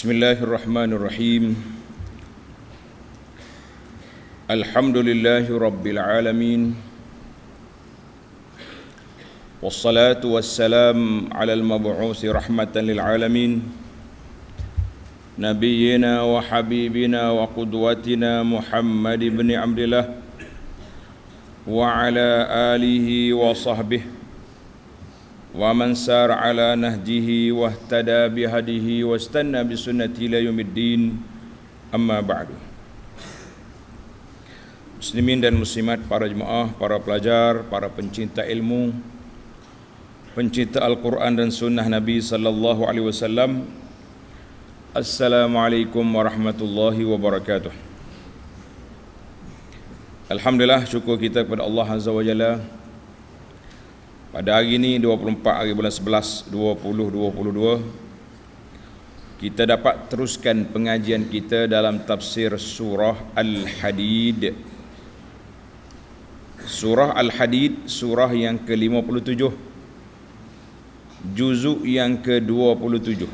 Bismillahirrahmanirrahim. Alhamdulillahi rabbil alamin. Wassalatu wassalam ala al-mab'uthi rahmatan lil alamin. Nabiyyina wa habibina wa qudwatina Muhammad ibn Abdillah wa ala alihi wa sahbihi wa man sar ala nahjihi wa ihtada bihadihi wa istanna bisunnati ila yaumiddin, amma ba'du. Muslimin dan muslimat, para jemaah, para pelajar, para pencinta ilmu, pencinta Al-Quran dan sunnah Nabi sallallahu alaihi wasallam, Assalamualaikum warahmatullahi wabarakatuh. Alhamdulillah, syukur kita kepada Allah Azza wa Jalla. Pada hari ini 24 hari bulan 11 2022, kita dapat teruskan pengajian kita dalam tafsir surah Al-Hadid. Surah Al-Hadid, surah yang ke-57, juzuk yang ke-27.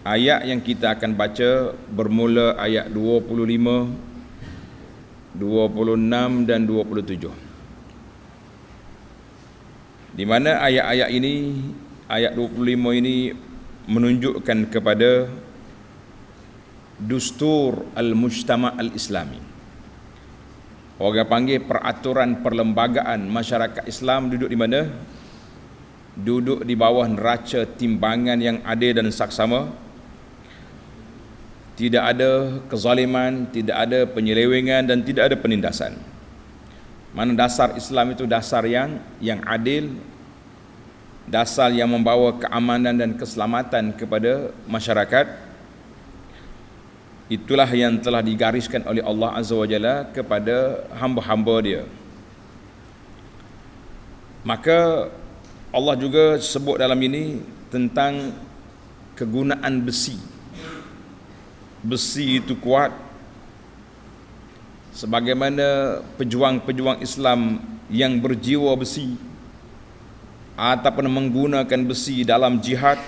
Ayat yang kita akan baca bermula ayat 25, 26 dan 27. Di mana ayat-ayat ini, ayat 25 ini menunjukkan kepada Dustur Al-Mujtama' Al-Islami. Orang panggil peraturan perlembagaan masyarakat Islam duduk di mana? Duduk di bawah neraca timbangan yang adil dan saksama. Tidak ada kezaliman, tidak ada penyelewengan dan tidak ada penindasan. Mana dasar Islam itu dasar yang adil, dasar yang membawa keamanan dan keselamatan kepada masyarakat. Itulah yang telah digariskan oleh Allah Azza wa Jalla kepada hamba-hamba Dia. Maka Allah juga sebut dalam ini tentang kegunaan besi. Besi itu kuat, sebagaimana pejuang-pejuang Islam yang berjiwa besi ataupun menggunakan besi dalam jihad,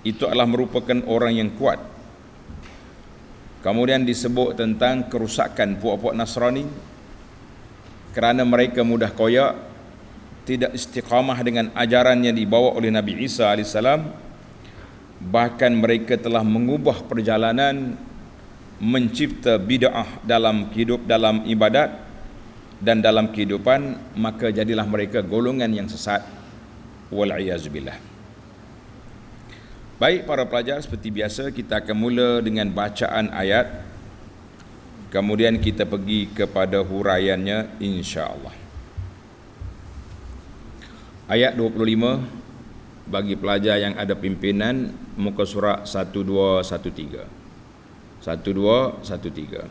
itu adalah merupakan orang yang kuat. Kemudian disebut tentang kerusakan puak-puak Nasrani kerana mereka mudah koyak, tidak istiqamah dengan ajaran yang dibawa oleh Nabi Isa AS. Bahkan mereka telah mengubah perjalanan, mencipta bid'ah dalam hidup, dalam ibadat dan dalam kehidupan. Maka jadilah mereka golongan yang sesat, wal'iyazubillah. Baik para pelajar, seperti biasa kita akan mula dengan bacaan ayat, kemudian kita pergi kepada huraiannya insya-Allah. Ayat 25 bagi pelajar yang ada pimpinan, muka surat 1213. 1213.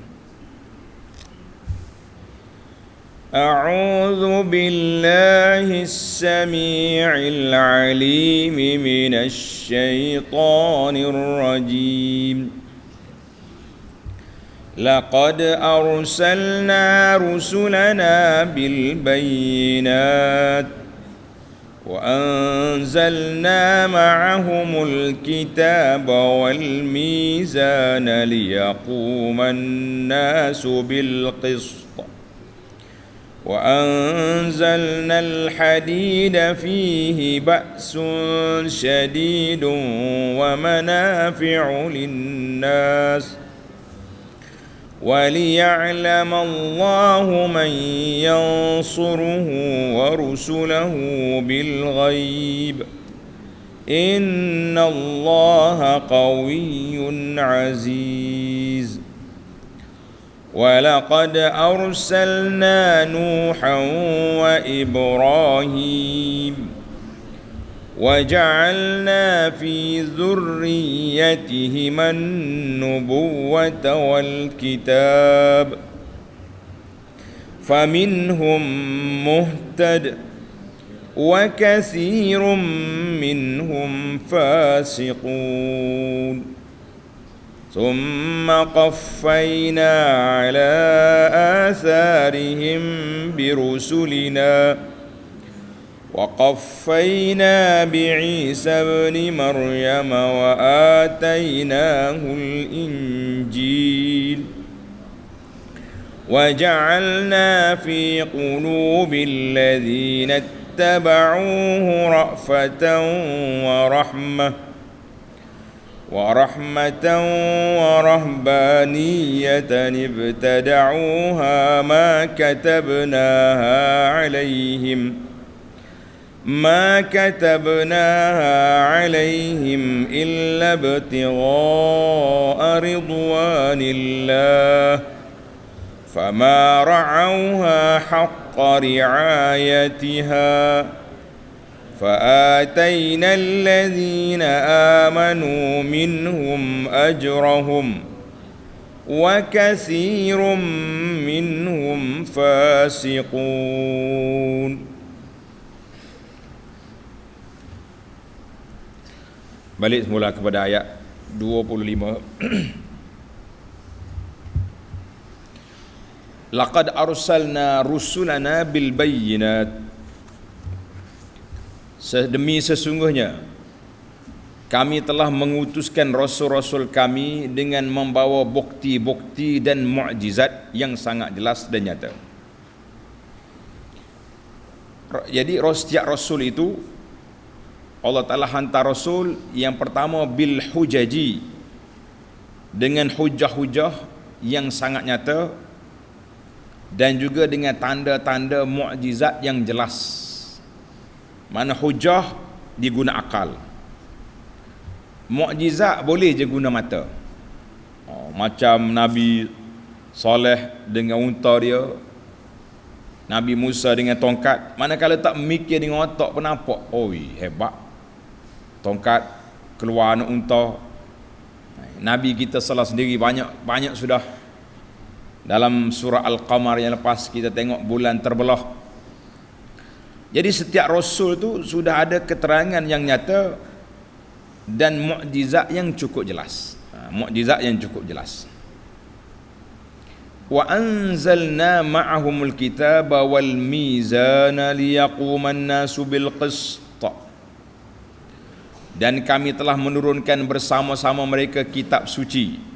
A'udzu billahi as-sami'il 'alim minasy syaithanir rajim. Laqad arsalna rusulana bil bayyinati وأنزلنا معهم الكتاب والميزان ليقوم الناس بالقسط وأنزلنا الحديد فيه بأس شديد ومنافع للناس وَلِيَعْلَمَ اللَّهُ مَنْ يَنْصُرُهُ وَرُسُلَهُ بِالْغَيْبِ إِنَّ اللَّهَ قَوِيٌّ عَزِيزٌ وَلَقَدْ أَرْسَلْنَا نُوحًا وَإِبْرَاهِيمَ وَجَعَلْنَا فِي ذُرِّيَّتِهِمَا النُّبُوَّةَ وَالْكِتَابَ فَمِنْهُمْ مُهْتَدٍ وَكَثِيرٌ مِّنْهُمْ فَاسِقُونَ ثُمَّ قَفَّيْنَا عَلَى آثَارِهِمْ بِرُسُلِنَا وقفينا بعيسى ابن مريم وآتيناه الإنجيل وجعلنا في قلوب الذين اتبعوه رأفة ورحمة ورهبانية ابتدعوها ما كتبناها عليهم إلا ابتغاء رضوان الله فما رعوها حق رعايتها فآتينا الذين آمنوا منهم أجرهم وكثير منهم فاسقون. Balik semula kepada ayat 25. Laqad arsalna rusulana bil bayyinat, demi sesungguhnya kami telah mengutuskan rasul-rasul kami dengan membawa bukti-bukti dan mukjizat yang sangat jelas dan nyata. Jadi setiap rasul itu Allah Ta'ala hantar rasul yang pertama bil hujaji, dengan hujah-hujah yang sangat nyata dan juga dengan tanda-tanda mukjizat yang jelas. Mana hujah diguna akal, mukjizat boleh je guna mata. Macam Nabi Saleh dengan unta dia, Nabi Musa dengan tongkat. Manakala tak mikir dengan otak pun nampak, oi hebat, tongkat keluar anak unta. Nabi kita salah sendiri banyak sudah. Dalam surah Al-Qamar yang lepas kita tengok bulan terbelah. Jadi setiap rasul tu sudah ada keterangan yang nyata dan mukjizat yang cukup jelas. Mukjizat yang cukup jelas. Wa anzalna ma'ahumul kitaba wal mizana liyaquman nasu bil qist. Dan kami telah menurunkan bersama-sama mereka kitab suci.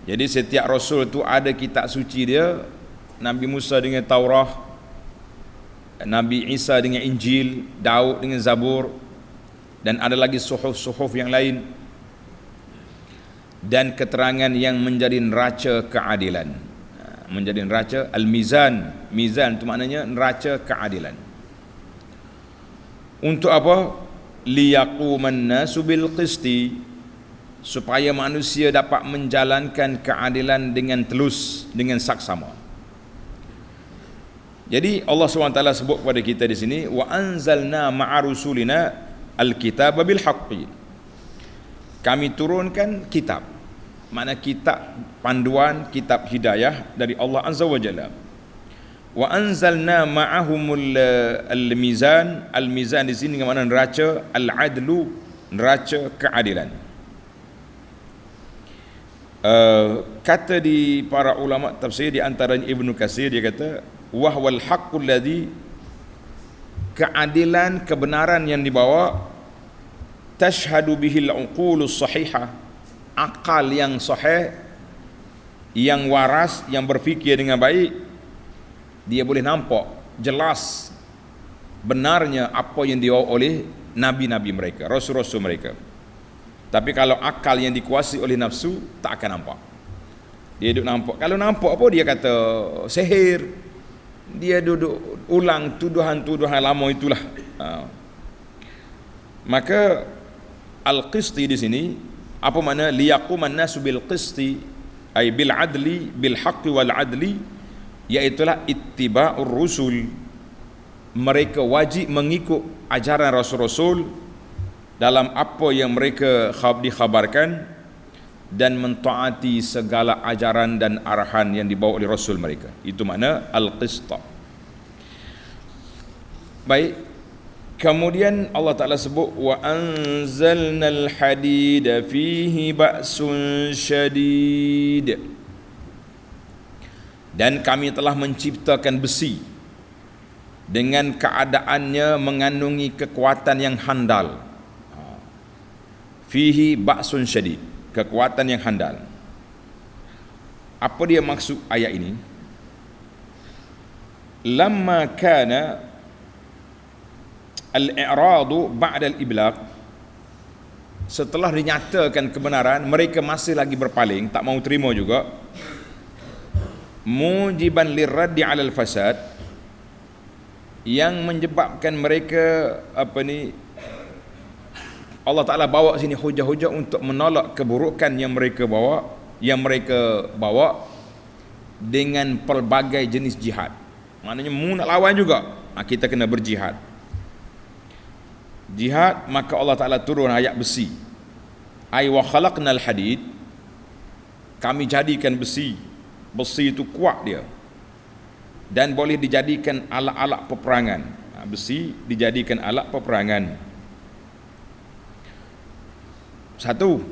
Jadi setiap rasul tu ada kitab suci dia. Nabi Musa dengan Taurah, Nabi Isa dengan Injil, Daud dengan Zabur, dan ada lagi suhuf-suhuf yang lain, dan keterangan yang menjadi neraca keadilan. Menjadi neraca al-mizan. Mizan itu maknanya neraca keadilan. Untuk apa? Liyaquman nasu bil qisti, supaya manusia dapat menjalankan keadilan dengan telus, dengan saksama. Jadi Allah SWT sebut kepada kita di sini, wa anzalna ma'a rusulina al-kitaba bil haqqi. Kami turunkan kitab, makna kitab panduan, kitab hidayah dari Allah Azza wa Jalla. Wa anzalna ma'ahumul al-mizan. Al-mizan di sini dengan makna neraca, al-adlu, neraca keadilan. Kata di para ulama tafsir, di antaranya Ibnu Katsir, dia kata wahwal haqqul ladzi, keadilan, kebenaran yang dibawa, tashhadu bihil uqulus sahihah, akal yang sahih, yang waras, yang berfikir dengan baik, dia boleh nampak jelas benarnya apa yang dibawa oleh nabi-nabi mereka, rasul-rasul mereka. Tapi kalau akal yang dikuasai oleh nafsu, tak akan nampak. Dia duduk nampak. Kalau nampak apa, dia kata sihir. Dia duduk ulang tuduhan-tuduhan lama itulah. Maka al-qisti di sini, apa makna liyaquman nasu bil qisti, ay bil adli, bil haqqi wal adli, iaitulah ittiba'ur rusul. Mereka wajib mengikut ajaran rasul-rasul dalam apa yang mereka dikhabarkan, dan mentaati segala ajaran dan arahan yang dibawa oleh rasul mereka. Itu makna al-qista. Baik, kemudian Allah Ta'ala sebut wa anzalnal hadida fihi ba'sun syadid, dan kami telah menciptakan besi dengan keadaannya mengandungi kekuatan yang handal. Fihi ba'sun syadid, kekuatan yang handal. Apa dia maksud ayat ini? Lamma kana al-i'radu ba'da al-iblaq, setelah dinyatakan kebenaran, mereka masih lagi berpaling, tak mau terima juga. Mujiban lirraddi 'alal fasad, yang menyebabkan mereka Allah Ta'ala bawa sini hujah-hujah untuk menolak keburukan yang mereka bawa dengan pelbagai jenis jihad. Maknanya mu nak lawan juga, kita kena berjihad. Jihad, maka Allah Ta'ala turun ayat besi. Ay wa khalaqnal hadid, kami jadikan besi. Besi itu kuat dia dan boleh dijadikan alat-alat peperangan. Besi dijadikan alat peperangan. Satu,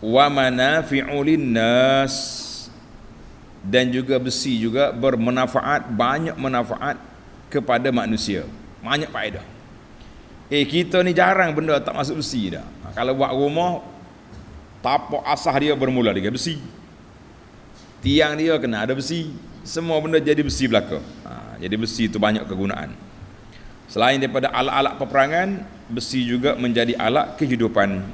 wa manafi'u linnas, dan juga besi juga bermanfaat, banyak manfaat kepada manusia, banyak faedah. Kita ni jarang benda tak masuk besi dah. Kalau buat rumah, tapak asas dia bermula dengan besi, tiang dia kena ada besi, semua benda jadi besi belaka. Jadi besi itu banyak kegunaan. Selain daripada alat-alat peperangan, besi juga menjadi alat kehidupan.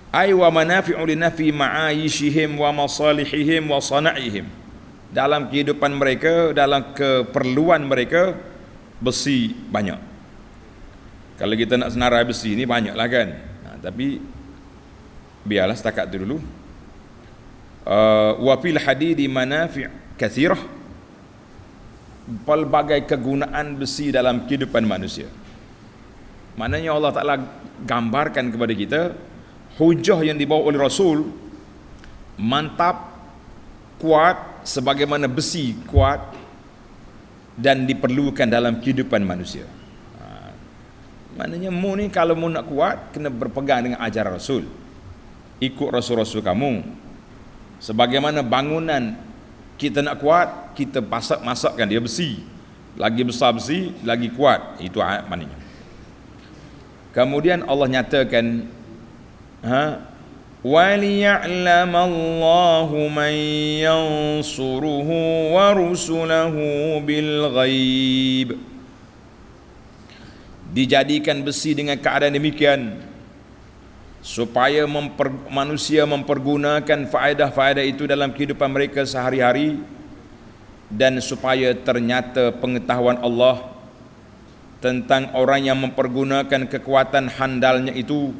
Ay wa manafi'u linafi ma'ayishihim wa masalihihim wa sana'ihim, dalam kehidupan mereka, dalam keperluan mereka, besi banyak. Kalau kita nak senarai besi ni banyaklah kan. Tapi biarlah setakat tu dulu. Wa fil hadidi manafi' kathirah, pelbagai kegunaan besi dalam kehidupan manusia. Maknanya Allah Ta'ala gambarkan kepada kita hujah yang dibawa oleh Rasul mantap, kuat, sebagaimana besi kuat dan diperlukan dalam kehidupan manusia. Maknanya mu ni kalau mu nak kuat, kena berpegang dengan ajaran Rasul, ikut Rasul-Rasul kamu. Sebagaimana bangunan kita nak kuat, kita masakkan dia besi, lagi besar besi, lagi kuat. Itu maknanya. Kemudian Allah nyatakan, waliya'lamallahu man yansuruhu wa rusulahu bil ghaib, dijadikan besi dengan keadaan demikian supaya manusia mempergunakan faedah-faedah itu dalam kehidupan mereka sehari-hari, dan supaya ternyata pengetahuan Allah tentang orang yang mempergunakan kekuatan handalnya itu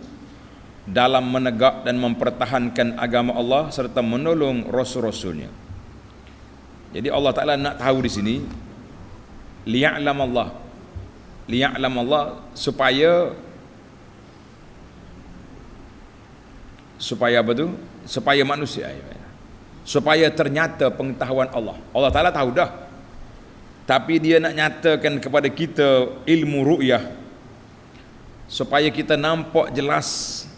dalam menegak dan mempertahankan agama Allah serta menolong rasul-rasulnya. Jadi Allah Ta'ala nak tahu di sini, liya'lam Allah, supaya apa tu? Supaya manusia, supaya ternyata pengetahuan Allah. Allah Ta'ala tahu dah, tapi dia nak nyatakan kepada kita ilmu ru'yah, supaya kita nampak jelas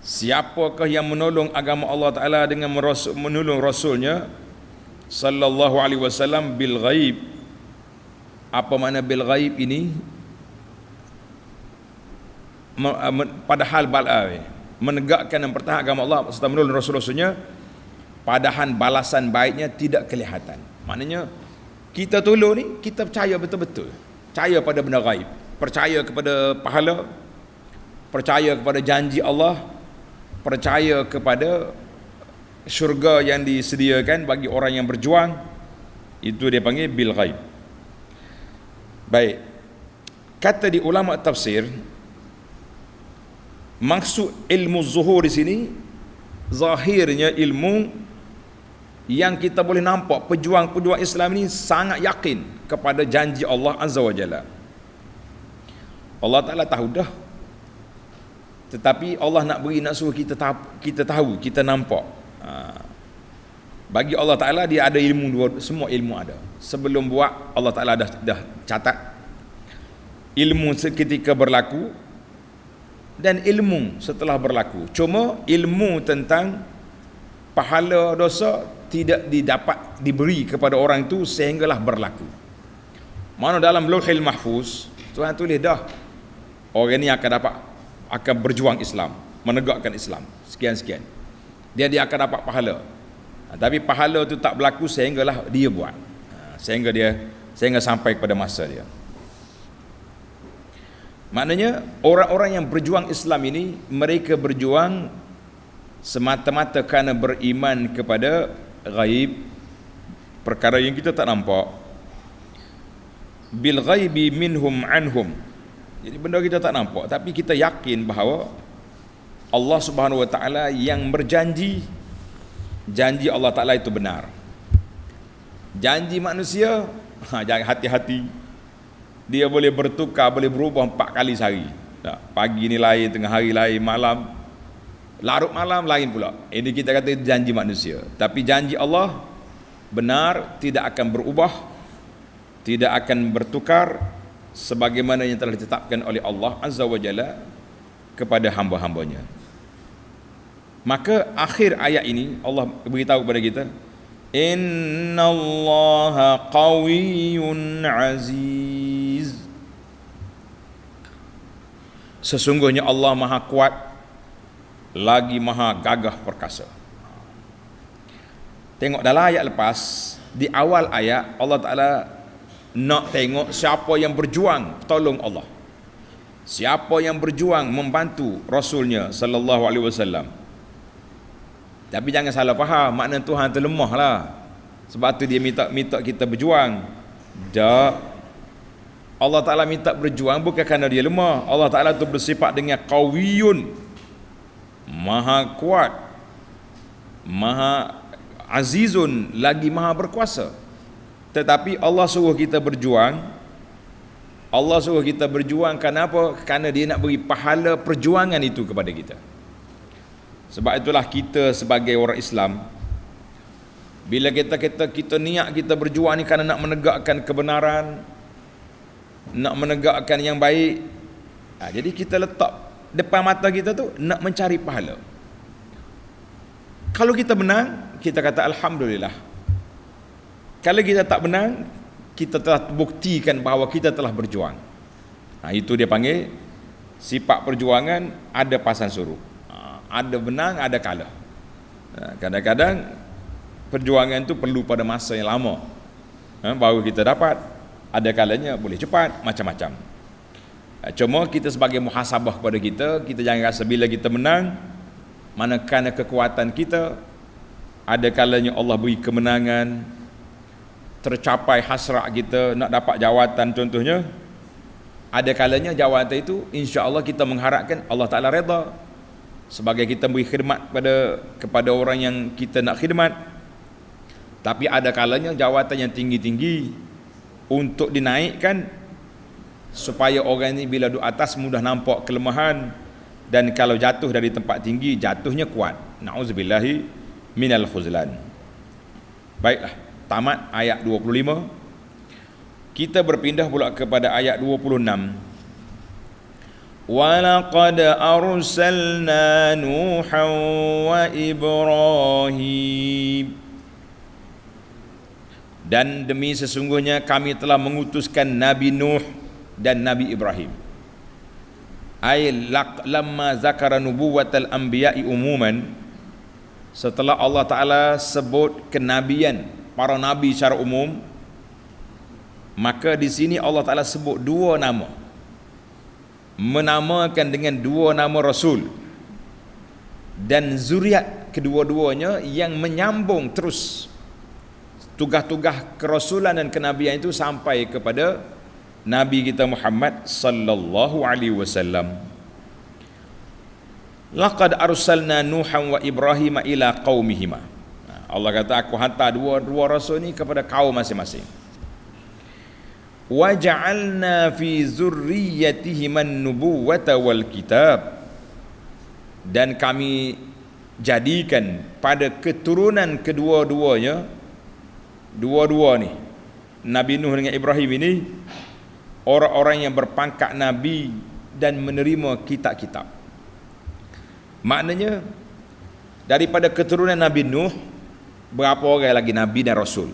siapakah yang menolong agama Allah Ta'ala dengan menolong Rasulnya sallallahu alaihi wasallam bil ghaib. Apa makna bil ghaib ini? Padahal menegakkan dan pertahankan agama Allah serta menolong Rasul-Rasulnya, padahal balasan baiknya tidak kelihatan. Maknanya kita tolong ni, kita percaya betul-betul, percaya pada benda ghaib, percaya kepada pahala, percaya kepada janji Allah, percaya kepada syurga yang disediakan bagi orang yang berjuang. Itu dia panggil bil ghaib. Baik, kata di ulama tafsir, maksud ilmu zuhur di sini zahirnya ilmu yang kita boleh nampak pejuang-pejuang Islam ini sangat yakin kepada janji Allah Azza wa Jalla. Allah Ta'ala tahu dah, tetapi Allah nak suruh kita tahu, kita nampak. Bagi Allah Ta'ala dia ada ilmu, semua ilmu ada. Sebelum buat, Allah Ta'ala dah catat ilmu seketika berlaku dan ilmu setelah berlaku. Cuma ilmu tentang pahala dosa tidak diberi kepada orang itu sehinggalah berlaku. Mana dalam Lauhil Mahfuz Tuhan tulis dah orang ni akan berjuang Islam, menegakkan Islam sekian-sekian. Dia akan dapat pahala. Tapi pahala tu tak berlaku sehinggalah dia buat. Sehingga sampai kepada masa dia. Maknanya orang-orang yang berjuang Islam ini, mereka berjuang semata-mata kerana beriman kepada ghaib, perkara yang kita tak nampak. Bil ghaibi minhum anhum. Jadi benda kita tak nampak, tapi kita yakin bahawa Allah Subhanahu wa taala yang berjanji, janji Allah Taala itu benar. Janji manusia, jangan hati-hati. Dia boleh bertukar, boleh berubah 4 kali sehari. Pagi ni lain, tengah hari lain, malam, larut malam lain pula. Ini kita kata janji manusia. Tapi janji Allah benar, tidak akan berubah, tidak akan bertukar, sebagaimana yang telah ditetapkan oleh Allah Azza wa Jalla kepada hamba-hambanya. Maka akhir ayat ini Allah beritahu kepada kita, innallaha qawiyyun aziz. Sesungguhnya Allah maha kuat lagi maha gagah perkasa. Tengok dalam ayat lepas, di awal ayat Allah Ta'ala nak tengok siapa yang berjuang tolong Allah, siapa yang berjuang membantu Rasulnya sallallahu alaihi wasallam. Tapi jangan salah faham, makna Tuhan tu lemah lah, sebab tu dia minta kita berjuang. Tak, Allah Ta'ala minta berjuang bukan kerana dia lemah. Allah Ta'ala tu bersifat dengan qawiyun, maha kuat, maha azizun, lagi maha berkuasa. Tetapi Allah suruh kita berjuang. Allah suruh kita berjuang kenapa? Kerana dia nak beri pahala perjuangan itu kepada kita. Sebab itulah kita sebagai orang Islam, bila kita niat kita berjuang ni kerana nak menegakkan kebenaran, nak menegakkan yang baik, jadi kita letak depan mata kita tu nak mencari pahala. Kalau kita menang, kita kata alhamdulillah. Kalau kita tak menang, kita telah buktikan bahawa kita telah berjuang. Itu dia panggil sifat perjuangan ada pasang surut. Ada menang, ada kalah. Kadang-kadang perjuangan itu perlu pada masa yang lama, baru kita dapat. Ada kalanya boleh cepat, macam-macam. Cuma kita sebagai muhasabah kepada kita jangan rasa bila kita menang, manakala kekuatan kita, ada kalanya Allah beri kemenangan, tercapai hasrat kita nak dapat jawatan contohnya. Ada kalanya jawatan itu insya-Allah kita mengharapkan Allah Taala redha, sebagai kita beri khidmat kepada orang yang kita nak khidmat. Tapi ada kalanya jawatan yang tinggi-tinggi untuk dinaikkan, supaya orang ini bila duduk atas mudah nampak kelemahan, dan kalau jatuh dari tempat tinggi jatuhnya kuat. Na'udzubillahi minal khuzlan. Baiklah, tamat ayat 25. Kita berpindah pula kepada ayat 26. وَلَقَدْ أَرْسَلْنَا نُوحًا وَإِبْرَاهِيمَ. Dan demi sesungguhnya kami telah mengutuskan Nabi Nuh dan Nabi Ibrahim. Ay lamma zakara nubuwatal anbiya'i umuman, setelah Allah Ta'ala sebut kenabian para nabi secara umum, maka di sini Allah Ta'ala sebut 2 nama, menamakan dengan 2 nama Rasul, dan zuriat kedua-duanya yang menyambung terus tugas-tugas kerasulan dan kenabian itu sampai kepada Nabi kita Muhammad sallallahu alaihi wasallam. Laqad arsalna Nuhan wa Ibrahim ila qaumihima. Allah kata aku hantar dua rasul ni kepada kaum masing-masing. Wa ja'alna fi zurriyyatihim an-nubuwata wal kitab. Dan kami jadikan pada keturunan kedua-duanya, dua ni, Nabi Nuh dengan Ibrahim ini, orang-orang yang berpangkat Nabi dan menerima kitab-kitab. Maknanya daripada keturunan Nabi Nuh, berapa orang lagi Nabi dan Rasul.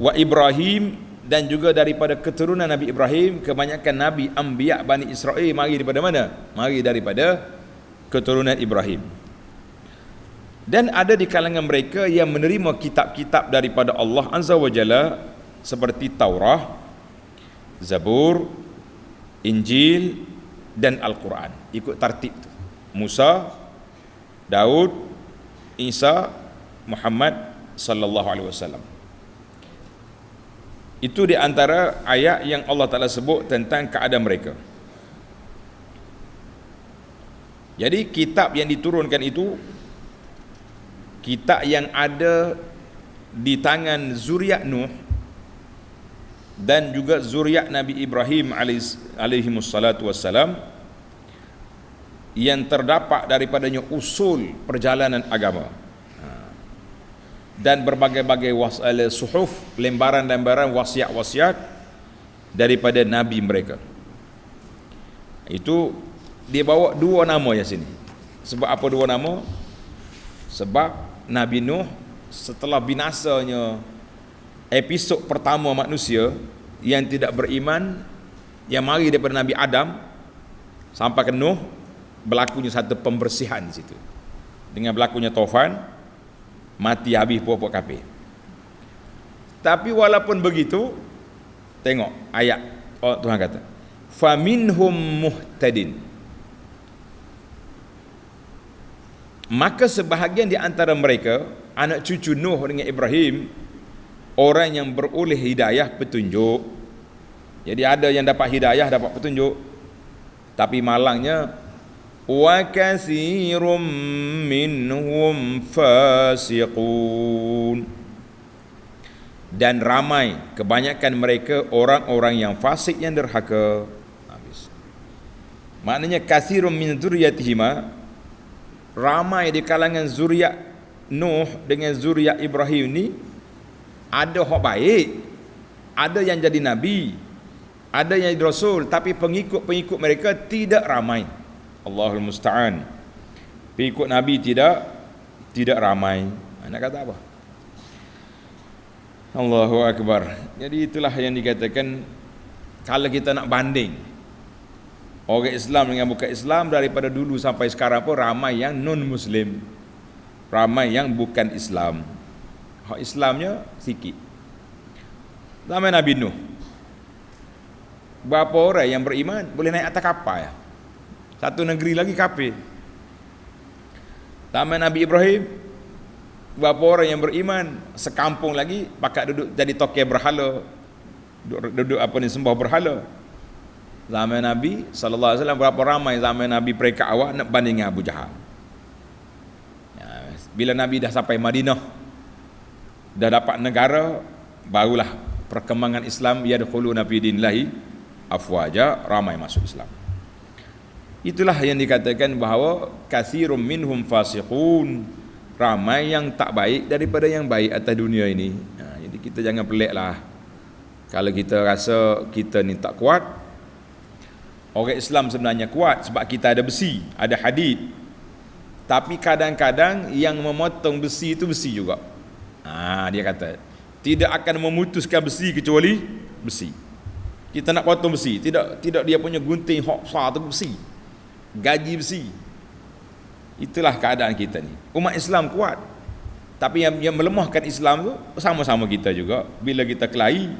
Wa Ibrahim, dan juga daripada keturunan Nabi Ibrahim. Kebanyakan Nabi Anbiya Bani Israel mari daripada mana? Mari daripada keturunan Ibrahim. Dan ada di kalangan mereka yang menerima kitab-kitab daripada Allah Azza wa Jalla seperti Taurah, Zabur, Injil dan Al-Quran. Ikut tartib tu. Musa, Daud, Isa, Muhammad sallallahu alaihi wasallam. Itu di antara ayat yang Allah Ta'ala sebut tentang keadaan mereka. Jadi kitab yang diturunkan itu kitab yang ada di tangan zuriat Nuh dan juga zuriat Nabi Ibrahim alaihi wassalatu wassalam, yang terdapat daripadanya usul perjalanan agama dan berbagai-bagai suhuf, lembaran-lembaran wasiat-wasiat daripada nabi mereka. Itu dia bawa dua nama yang sini. Sebab apa dua nama? Sebab Nabi Nuh setelah binasanya episod pertama manusia yang tidak beriman, yang mari daripada Nabi Adam sampai ke Nuh, berlakunya satu pembersihan di situ. Dengan berlakunya taufan, mati habis puak-puak kafir. Tapi walaupun begitu, tengok ayat Tuhan kata, faminhum muhtadin. Maka sebahagian di antara mereka, anak cucu Nuh dengan Ibrahim, orang yang beroleh hidayah, petunjuk. Jadi ada yang dapat hidayah, dapat petunjuk. Tapi malangnya, wa katsirum minhum fasiqun. Dan ramai, kebanyakan mereka orang-orang yang fasik, yang derhaka. Habis. Maknanya katsirum min dzurriyyatihima, ramai di kalangan zuriat Nuh dengan zuriat Ibrahim ni ada hak baik, ada yang jadi nabi, ada yang jadi rasul, tapi pengikut-pengikut mereka tidak ramai. Allahul musta'an. Pengikut nabi tidak ramai. Nak kata apa? Allahu akbar. Jadi itulah yang dikatakan, kalau kita nak banding orang Islam dengan bukan Islam, daripada dulu sampai sekarang pun ramai yang non-Muslim, ramai yang bukan Islam. Hak Islamnya sikit. Zaman Nabi Nuh, berapa orang yang beriman boleh naik atas kapal ya? Satu negeri lagi kafir. Zaman Nabi Ibrahim, berapa orang yang beriman, sekampung lagi pakat duduk jadi tokai berhala, duduk apa ni, sembah berhala. Zaman Nabi sallallahu alaihi wasallam, berapa ramai zaman Nabi peringkat awal nak banding dengan Abu Jahal. Ya, bila Nabi dah sampai Madinah, dah dapat negara, barulah perkembangan Islam, yadkhuluna fi dinillahi afwaja, ramai masuk Islam. Itulah yang dikatakan bahawa katsirum minhum fasiqun, ramai yang tak baik daripada yang baik atas dunia ini. Jadi kita jangan peliklah kalau kita rasa kita ni tak kuat. Orang Islam sebenarnya kuat sebab kita ada besi, ada hadid. Tapi kadang-kadang yang memotong besi itu besi juga. Dia kata tidak akan memutuskan besi kecuali besi. Kita nak potong besi, tidak dia punya gunting hok besar tu besi, gaji besi. Itulah keadaan kita ni. Umat Islam kuat, tapi yang melemahkan Islam tu sama-sama kita juga. Bila kita kelahi,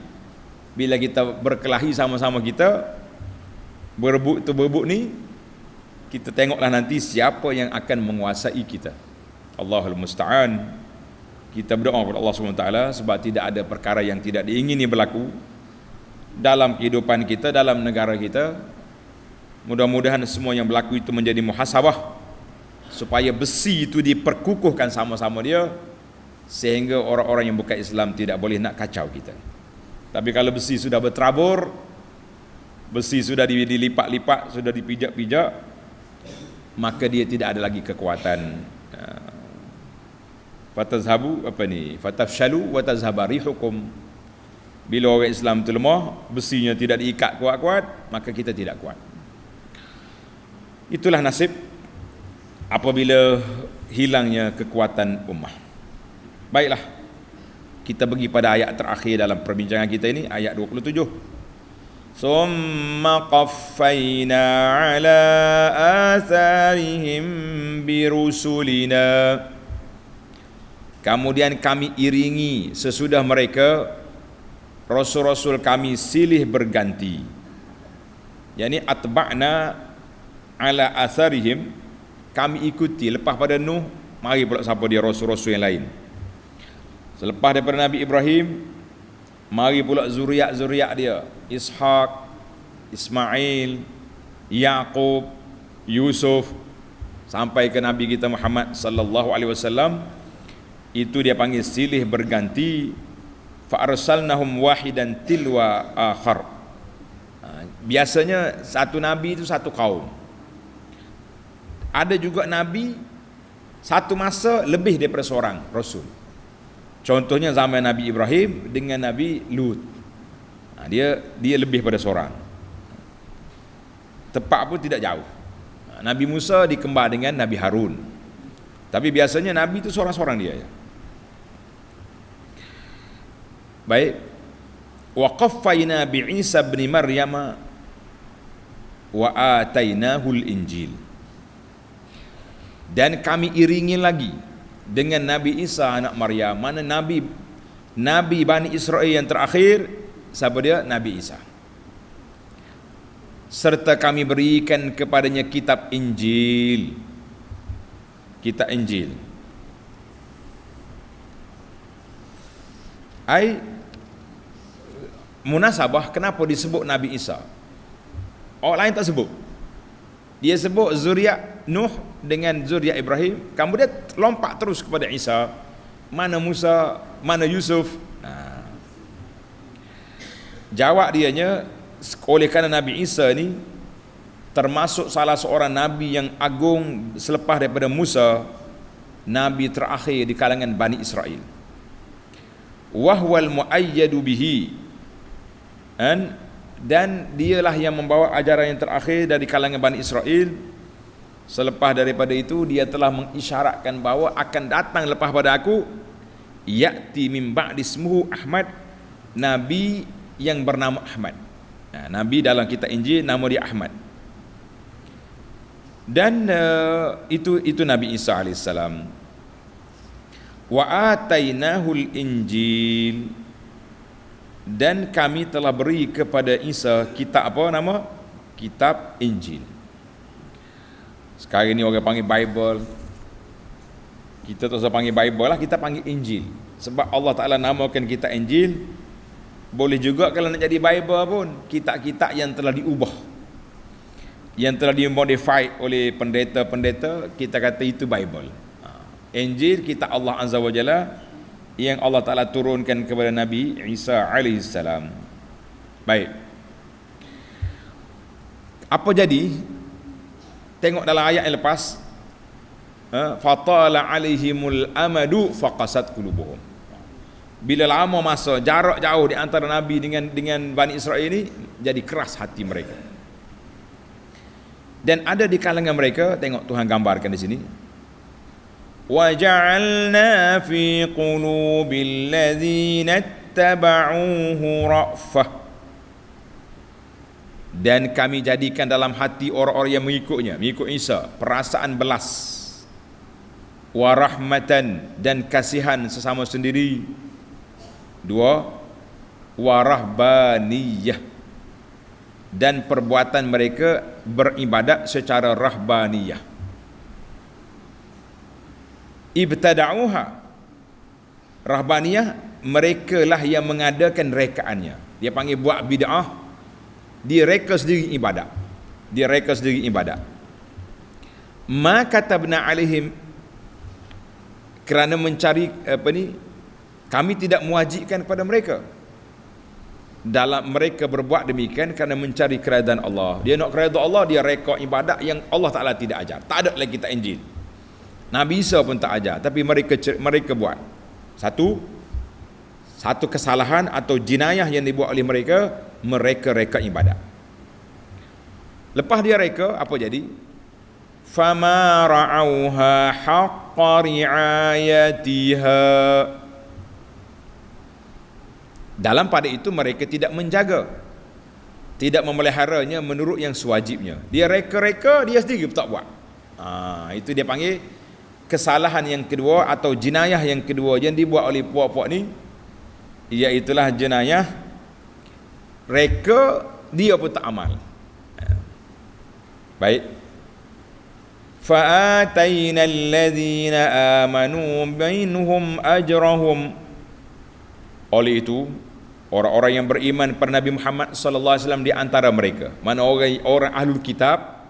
bila kita berkelahi sama-sama kita, berebut ni, kita tengoklah nanti siapa yang akan menguasai kita. Allahul musta'an. Kita berdoa kepada Allah SWT, sebab tidak ada perkara yang tidak diingini berlaku dalam kehidupan kita, dalam negara kita. Mudah-mudahan semua yang berlaku itu menjadi muhasabah, supaya besi itu diperkukuhkan sama-sama dia, sehingga orang-orang yang bukan Islam tidak boleh nak kacau kita. Tapi kalau besi sudah berterabur, besi sudah dilipat-lipat, sudah dipijak-pijak, maka dia tidak ada lagi kekuatan. Fatazhabu fatafshalu wa tazhaba rihukum. Bila orang Islam itu lemah, besinya tidak diikat kuat-kuat, maka kita tidak kuat. Itulah nasib apabila hilangnya kekuatan ummah. Baiklah, Kita pergi pada ayat terakhir dalam perbincangan kita ini, ayat 27. Summa qaffayna ala atharihim birusulina. Kemudian kami iringi sesudah mereka rasul-rasul kami silih berganti. Yani atba'na ala atharihim, kami ikuti lepas pada Nuh, mari pula siapa dia rasul-rasul yang lain. Selepas daripada Nabi Ibrahim, mari pula zuriat-zuriat dia, Ishaq, Ismail, Yaqub, Yusuf, sampai ke Nabi kita Muhammad sallallahu alaihi wasallam. Itu dia panggil silih berganti. Fa arsalnahum wahidan tilwa akhar. Biasanya satu nabi itu satu kaum. Ada juga nabi satu masa lebih daripada seorang rasul. Contohnya zaman Nabi Ibrahim dengan Nabi Lut. Dia lebih pada seorang. Tepat pun tidak jauh. Nabi Musa dikembar dengan Nabi Harun. Tapi biasanya nabi itu seorang-seorang dia. Baik. Wa qaffayna bi Isa bin Maryam wa atainahul Injil. Dan kami iringi lagi dengan Nabi Isa anak Maryam. Mana Nabi Bani Israel yang terakhir, siapa dia? Nabi Isa. Serta kami berikan kepadanya kitab Injil. Kitab Injil. Munasabah kenapa disebut Nabi Isa? Orang lain tak sebut. Dia sebut zuriat Nuh dengan zuriat Ibrahim, kemudian lompat terus kepada Isa. Mana Musa, mana Yusuf? Jawab dianya, oleh kerana Nabi Isa ni termasuk salah seorang nabi yang agung selepas daripada Musa, nabi terakhir di kalangan Bani Israel. Wahwal muayyadu bihi, dan dialah yang membawa ajaran yang terakhir dari kalangan Bani Israel. Selepas daripada itu dia telah mengisyaratkan bahawa akan datang lepas pada aku ya'ti min ba'di ismuhu Ahmad, nabi yang bernama Ahmad. Nabi dalam kitab Injil nama dia Ahmad. Dan itu Nabi Isa alaihissalam. Wa atainahul Injil, dan kami telah beri kepada Isa kitab apa nama? Kitab Injil. Sekarang ni orang panggil Bible. Kita tak usah panggil Bible lah, kita panggil Injil. Sebab Allah Ta'ala namakan kitab Injil. Boleh juga kalau nak jadi Bible pun, kitab-kitab yang telah diubah, yang telah dimodify oleh pendeta-pendeta, kita kata itu Bible. Injil kitab Allah Azza wa Jalla yang Allah Ta'ala turunkan kepada Nabi Isa alaihissalam. Baik. Apa jadi? Tengok dalam ayat yang lepas, fatala alaihimul amadu faqasat qulubuhum. Bila lama masa, jarak jauh di antara Nabi dengan Bani Israel ini, jadi keras hati mereka. Dan ada di kalangan mereka, tengok Tuhan gambarkan di sini, وَجَعَلْنَا فِي قُلُوبِ الَّذِينَ اتَّبَعُوهُ رَأْفَةً, dan kami jadikan dalam hati orang-orang yang mengikutnya, mengikut Isa, perasaan belas, warahmatan, dan kasihan sesama sendiri. Dua, warahbaniyah, dan perbuatan mereka beribadat secara rahbaniyah. Ibtada'uha, rahbaniyah, mereka lah yang mengadakan rekaannya. Dia panggil buat bid'ah, dia reka sendiri ibadat. Dia reka sendiri ibadat. Ma katabna alaihim, kerana mencari kami tidak mewajibkan kepada mereka. Dalam mereka berbuat demikian kerana mencari keridaan Allah. Dia nak keridaan Allah, dia reka ibadat yang Allah Ta'ala tidak ajar. Tak ada lagi kitab Injil. Nabi Isa pun tak ajar, tapi mereka buat. Satu kesalahan atau jinayah yang dibuat oleh mereka reka ibadat. Lepas dia reka, apa jadi? Fama ra'auha haqqa ri'ayatiha, Dalam pada itu mereka tidak menjaga, tidak memeliharanya menurut yang sewajibnya. Dia reka-reka, dia sendiri tak buat. Itu dia panggil kesalahan yang kedua atau jenayah yang kedua yang dibuat oleh puak-puak ni, iaitulah jenayah reka, dia pun tak amal. Baik. Fa'atayna alladhina amanu minhum ajrahum. Oleh itu, orang-orang yang beriman kepada Nabi Muhammad sallallahu alaihi wasallam di antara mereka, mana orang ahlul kitab,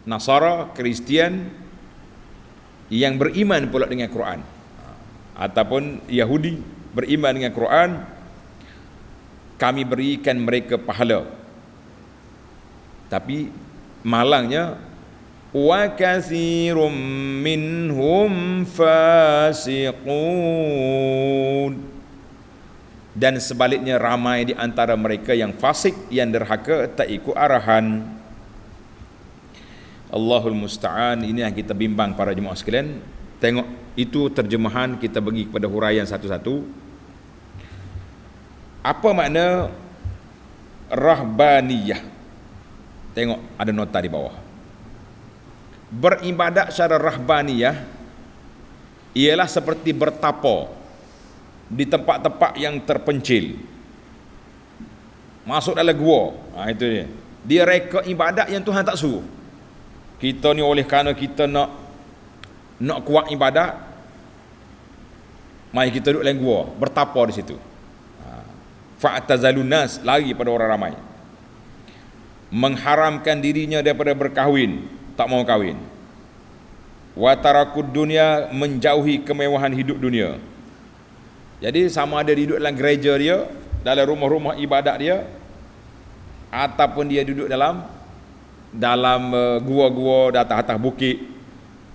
Nasara, Kristian yang beriman pula dengan Quran, ataupun Yahudi beriman dengan Quran, kami berikan mereka pahala. Tapi malangnya, wa katsirum minhum fasiqun, dan sebaliknya ramai di antara mereka yang fasik, yang derhaka, tak ikut arahan. Allahul musta'an. Ini yang kita bimbang para jemaah sekalian. Tengok itu terjemahan, kita bagi kepada huraian satu-satu. Apa makna rahbaniyah? Tengok ada nota di bawah. Beribadat secara rahbaniyah ialah seperti bertapa di tempat-tempat yang terpencil, masuk dalam gua. Itu dia. Dia reka ibadat yang Tuhan tak suruh. Kita ni oleh kerana kita nak kuat ibadat, mari kita duduk dalam gua, bertapa di situ. Fa'tazalun nas, lari pada orang ramai. Mengharamkan dirinya daripada berkahwin, tak mau kahwin. Wa tarakud dunya, menjauhi kemewahan hidup dunia. Jadi sama ada duduk dalam gereja dia, dalam rumah-rumah ibadat dia, ataupun dia duduk dalam gua-gua di atas bukit,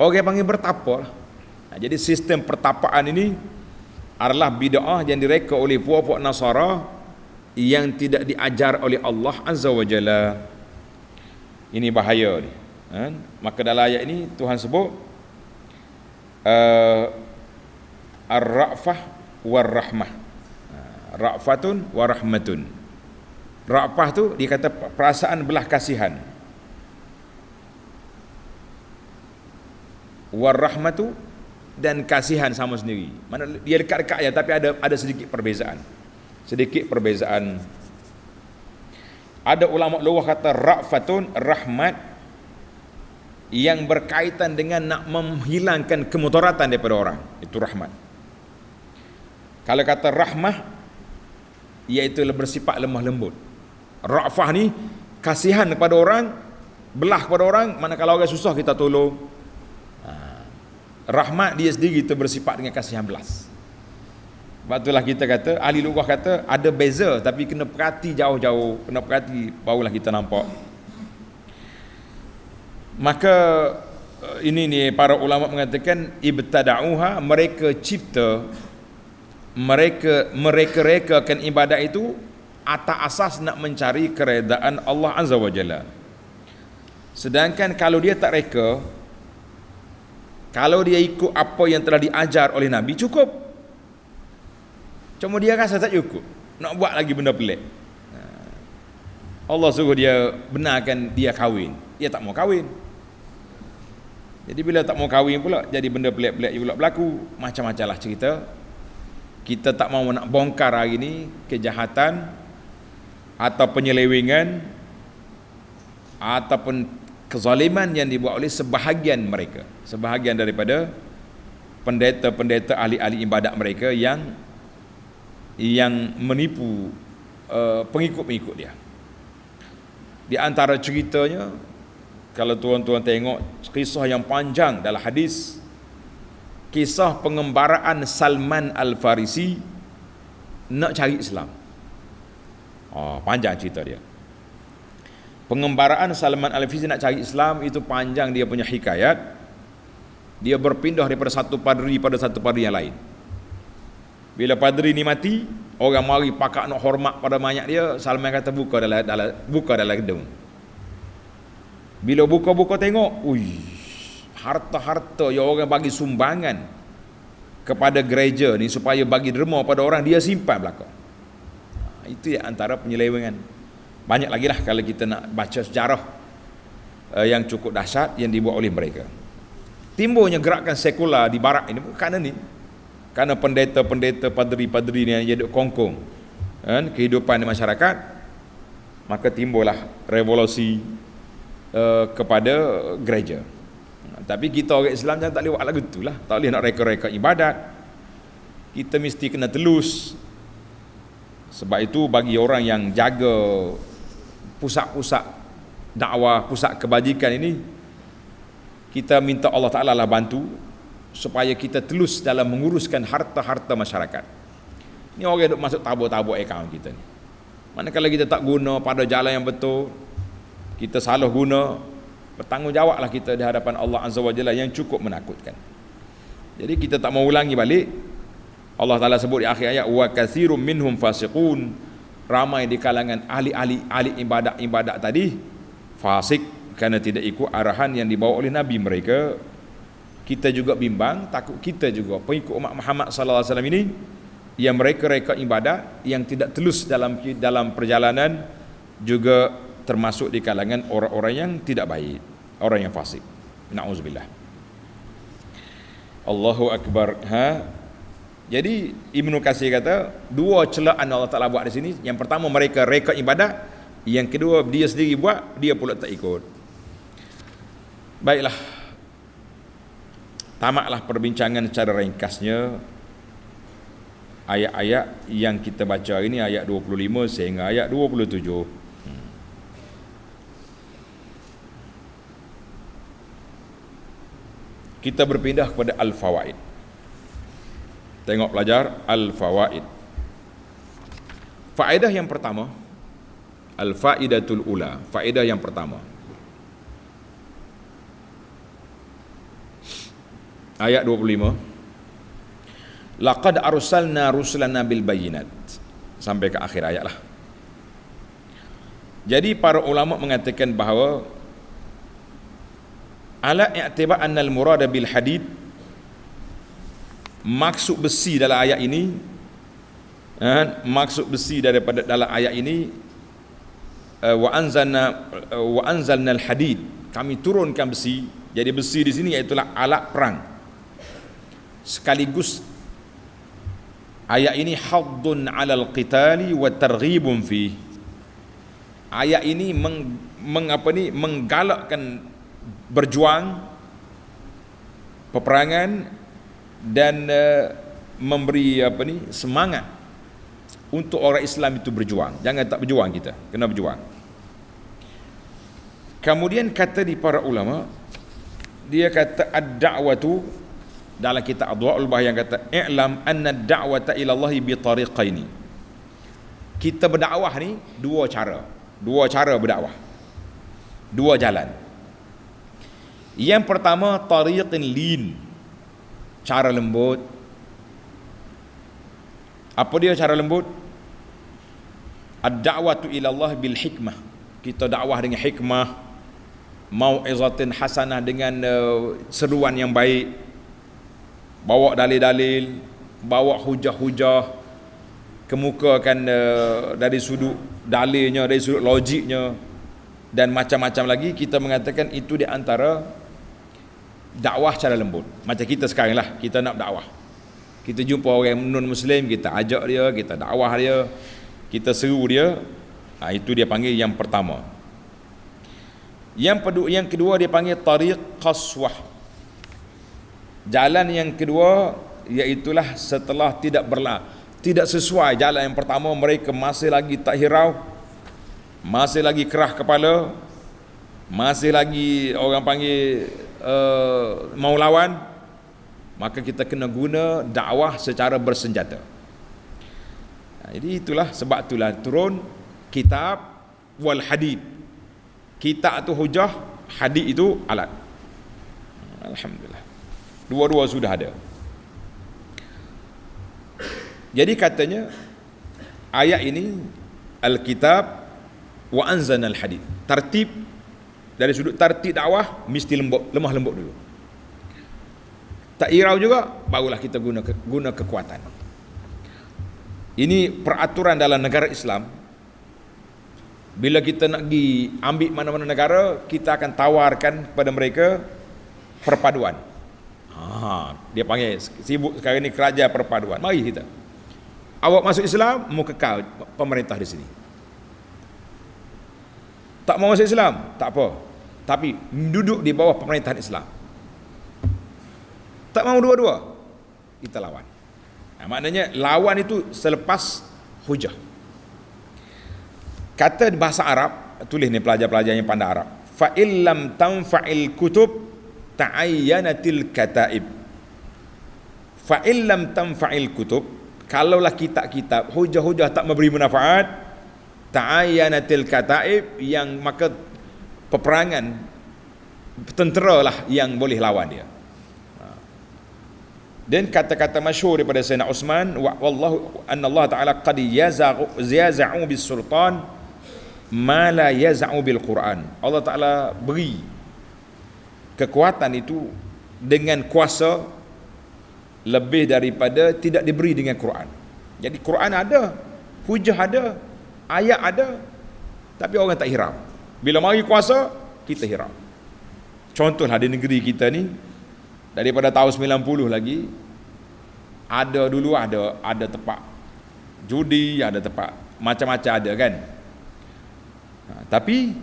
orang panggil bertapa. Jadi sistem pertapaan ini adalah bid'ah yang direka oleh puak-puak Nasara yang tidak diajar oleh Allah Azza wa Jalla. Ini bahaya ni. Maka dalam ayat ini Tuhan sebut ar-ra'fah war-rahmah. Ra'fatun war-rahmatun. Ra'fah tu dia kata perasaan belah kasihan. War-rahmatu, dan kasihan sama sendiri. Mana dia dekat-dekat ya, tapi ada sedikit perbezaan. Sedikit perbezaan. Ada ulama luar kata ra'fatun, rahmat yang berkaitan dengan nak menghilangkan kemudaratan daripada orang, itu rahmat. Kalau kata rahmah, iaitu bersifat lemah lembut. Ra'fah ni kasihan kepada orang, belah kepada orang, mana kalau orang susah kita tolong. Rahmat dia sendiri itu bersifat dengan kasihan belas. Sebab itulah kita kata, ahli lughah kata ada beza, tapi kena perhati jauh-jauh, kena perhati barulah kita nampak. Maka ini ni para ulama mengatakan ibtada'uha, mereka cipta, mereka mereka-rekakan ibadat itu atas asas nak mencari keredaan Allah Azza wa Jalla. Sedangkan kalau dia tak reka, kalau dia ikut apa yang telah diajar oleh Nabi, cukup. Cuma dia rasa tak cukup, nak buat lagi benda pelik. Allah suruh dia benarkan dia kahwin, dia tak mau kahwin. Jadi bila tak mau kahwin pula, jadi benda pelik-pelik pula berlaku. Macam-macam lah cerita. Kita tak mau nak bongkar hari ni kejahatan atau penyelewengan ataupun kezaliman yang dibuat oleh sebahagian mereka, sebahagian daripada pendeta-pendeta ahli-ahli ibadat mereka yang menipu pengikut-pengikut dia. Di antara ceritanya, kalau tuan-tuan tengok kisah yang panjang dalam hadis, kisah pengembaraan Salman Al-Farisi nak cari Islam. Panjang cerita dia. Pengembaraan Salman Al-Farisi nak cari Islam itu panjang dia punya hikayat. Dia berpindah daripada satu padri pada satu padri yang lain. Bila padri ni mati, orang mari pakak nak hormat pada mayat dia, Salman kata buka dalam gedung. Bila buka-buka tengok, harta-harta yang orang bagi sumbangan kepada gereja ni supaya bagi derma pada orang, dia simpan belakang. Itu ya antara penyelewengan. Banyak lagi lah kalau kita nak baca sejarah yang cukup dahsyat yang dibuat oleh mereka. Timbulnya gerakan sekular di barat ini kerana ni, kerana pendeta-pendeta, padri-padri yang jadi kongkong kan kehidupan masyarakat, maka timbullah revolusi kepada gereja. Tapi kita orang Islam jangan tak boleh buat lagu itulah, tak boleh nak reka-reka ibadat. Kita mesti kena telus. Sebab itu bagi orang yang jaga pusat-pusat dakwah, pusat kebajikan ini, kita minta Allah Ta'ala lah bantu supaya kita telus dalam menguruskan harta-harta masyarakat. Ni orang duk masuk tabur-tabur akaun kita ni. Manakala kita tak guna pada jalan yang betul, kita salah guna, bertanggungjawablah kita di hadapan Allah Azza wa Jalla yang cukup menakutkan. Jadi kita tak mau ulangi balik. Allah Ta'ala sebut di akhir ayat, wa katsirum minhum fasiqun, ramai di kalangan ahli ibadat tadi fasik kerana tidak ikut arahan yang dibawa oleh Nabi mereka. Kita juga bimbang, takut kita juga pengikut umat Muhammad sallallahu alaihi wasallam ini yang mereka ibadat yang tidak telus dalam perjalanan juga termasuk di kalangan orang-orang yang tidak baik, orang yang fasik. Na'udzubillah. Allahu akbar. Jadi Ibnu Katsir kata dua celaan Allah Ta'ala buat di sini. Yang pertama mereka reka ibadat, yang kedua dia sendiri buat, dia pula tak ikut. Baiklah, tamatlah perbincangan secara ringkasnya ayat-ayat yang kita baca ini, ayat 25 sehingga ayat 27. Kita berpindah kepada Al-Fawaid. Tengok pelajar Al-Fawaid. Faedah yang pertama, Al-Faidatul Ula, faedah yang pertama, ayat 25, laqad arsalna rusulana bil bayyinat, sampai ke akhir ayat lah. Jadi para ulama mengatakan bahawa ala i'tibar anna al-murada bil hadid, maksud besi dalam ayat ini, maksud besi daripada dalam ayat ini, wa anzalna al-hadid, kami turunkan besi. Jadi besi di sini iaitu alat perang. Sekaligus ayat ini haddun 'alal qitali wa targhibun fi. Ayat ini menggalakkan berjuang, peperangan, dan memberi semangat untuk orang Islam itu berjuang. Jangan tak berjuang, kita kena berjuang. Kemudian kata di para ulama, dia kata ad-da'watu, dalam kitab Adwa'ul Bayan kata i'lam anna ad-da'wata ila Allah bi tariqaini. Kita berdakwah ni dua cara berdakwah, dua jalan. Yang pertama tariqin lin, cara lembut. Apa dia cara lembut? Ad-da'watu ila Allah bil hikmah. Kita dakwah dengan hikmah, mau'izatin hasanah, dengan seruan yang baik, bawa dalil-dalil, bawa hujah-hujah, kemukakan dari sudut dalilnya, dari sudut logiknya, dan macam-macam lagi. Kita mengatakan itu di antara dakwah cara lembut. Macam kita sekarang lah, kita nak dakwah, kita jumpa orang non-Muslim, kita ajak dia, kita dakwah dia, kita seru dia. Itu dia panggil yang pertama. Yang kedua dia panggil tariq qaswah. Jalan yang kedua iaitulah setelah tidak sesuai jalan yang pertama, mereka masih lagi tak hirau, masih lagi kerah kepala, masih lagi orang panggil mau lawan, maka kita kena guna dakwah secara bersenjata. Jadi itulah sebab itulah turun kitab wal hadid. Kitab tu hujah, hadid itu alat. Alhamdulillah, dua-dua sudah ada. Jadi katanya ayat ini al-kitab wa anzalna al-hadid. Tertib, dari sudut tertib dakwah mesti lemah lembut dulu. Tak irau juga, barulah kita guna kekuatan. Ini peraturan dalam negara Islam. Bila kita nak pergi ambil mana-mana negara, kita akan tawarkan kepada mereka perpaduan. Dia panggil sibuk sekarang ni kerajaan perpaduan. Mari kita. Awak masuk Islam, mau kekal pemerintah di sini. Tak mau masuk Islam, tak apa. Tapi duduk di bawah pemerintahan Islam. Tak mau dua-dua, kita lawan. Maknanya lawan itu selepas hujah. Kata bahasa Arab, tulis ni pelajar-pelajar yang pandai Arab. Fa illam tanfa'il kutub ta'ayyanatil kataib. Fa illam tanfa'il kutub, kalaulah kitab-kitab hujah-hujah tak memberi manfaat, ta'ayyanatil kataib, yang maka peperangan tentera lah yang boleh lawan dia. Dan kata-kata masyhur daripada Sayyidina Uthman, wallahu anna Allah Ta'ala qad yaza'u bis sultan ma la yaza'u bil Quran. Allah Ta'ala beri kekuatan itu dengan kuasa lebih daripada tidak diberi dengan Quran. Jadi Quran ada, hujah ada, ayat ada, tapi orang tak hirau. Bila mari kuasa, kita hirau. Contohlah di negeri kita ni, daripada tahun 90 lagi, dulu ada tempat judi, ada tempat macam-macam ada kan. Tapi